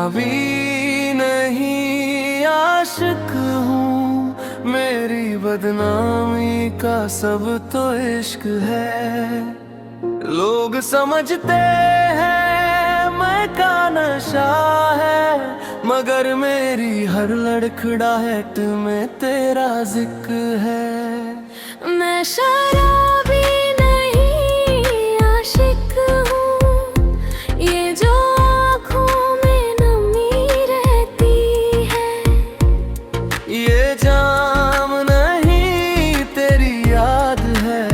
शराबी नहीं आशिक हूँ, मेरी बदनामी का सब तो इश्क है। लोग समझते हैं मैं का नशा है, मगर मेरी हर लड़खड़ाहट में तेरा जिक्र है। मैं शराबी नहीं आशिक हूँ, ये जो आँखों में नमी रहती है, ये जाम नहीं तेरी याद है,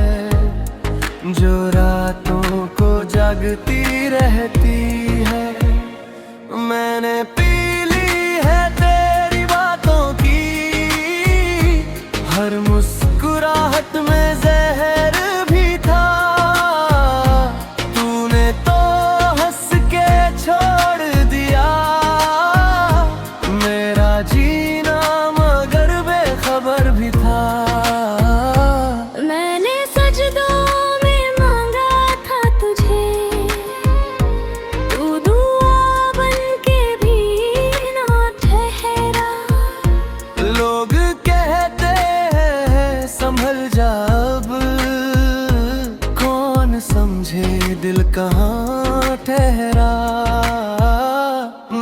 जो रातों को जागती रहती है। मैंने पी ली है तेरी बातों की, हर मुस्कुराहट में जहर भी था। तूने तो हंस के छोड़ दिया मेरा जीना, मगर बेखबर भी था। मैंने सजदों में मांगा था तुझे, तू दुआ बन के भी ना ठहरा। लोग कहते हैं संभल जा अब, कौन समझे दिल कहाँ ठहरा।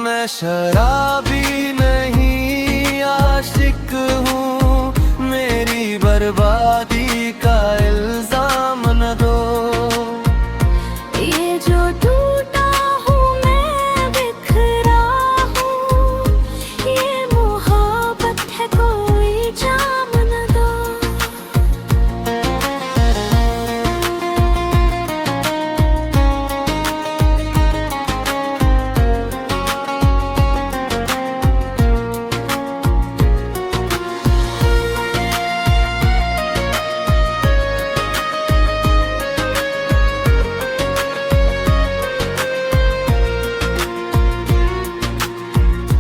मैं शराबी नहीं आशिक हूँ, मेरी बर्बादी का इल्जाम न दो। ये जो टूटा हूँ मैं बिखरा हूँ, ये मोहब्बत है कोई जाम न दो।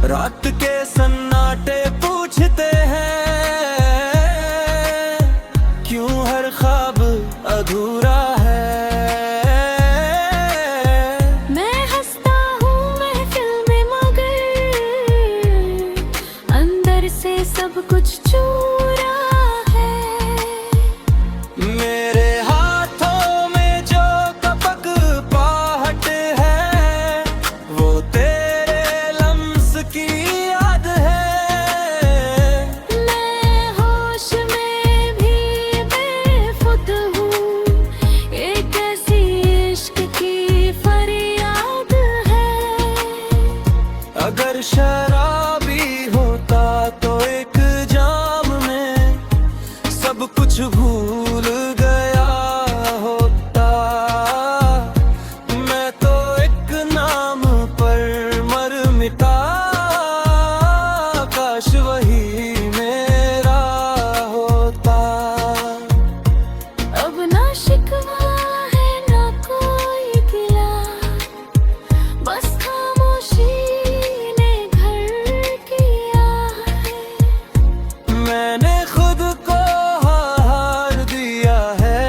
रात के सन्नाटे पूछते हैं, क्यों हर ख्वाब अधूरा है। मैं हंसता हूँ महफिल में, मगर अंदर से सब कुछ चूरा है। मेरे हाथों में जो कपक पाहट है, वो तेरे लम्स की याद है। मैं होश में भी बेखुद हूँ, एक ऐसी इश्क की फरियाद है। अगर शराबी होता तो एक जाम में सब कुछ भूल गया होता। मैं तो एक नाम पर मर मिटा, काश वही मेरा होता। अब ना शिकवा है ना कोई गिला, बस खामोशी ने घर किया है। मैंने खुद को हार दिया है,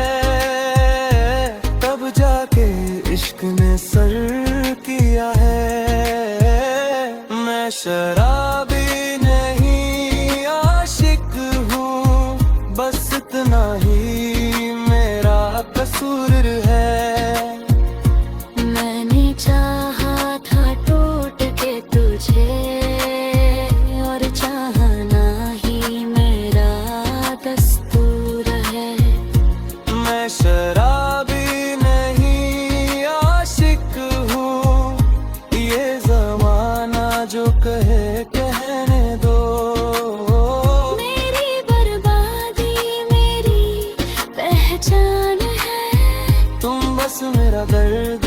तब जाके इश्क ने सर किया है। मैं शराबी नहीं आशिक हूँ, बस इतना ही मेरा कसूर है। मैंने चाहा था टूट के तुझे, और चाहना ही मेरा दस्तूर है। मैं शराबी नहीं आशिक हूँ, ये जमाना जो कहे कहने दो। मेरी बर्बादी मेरी पहचान है, तुम बस मेरा दर्द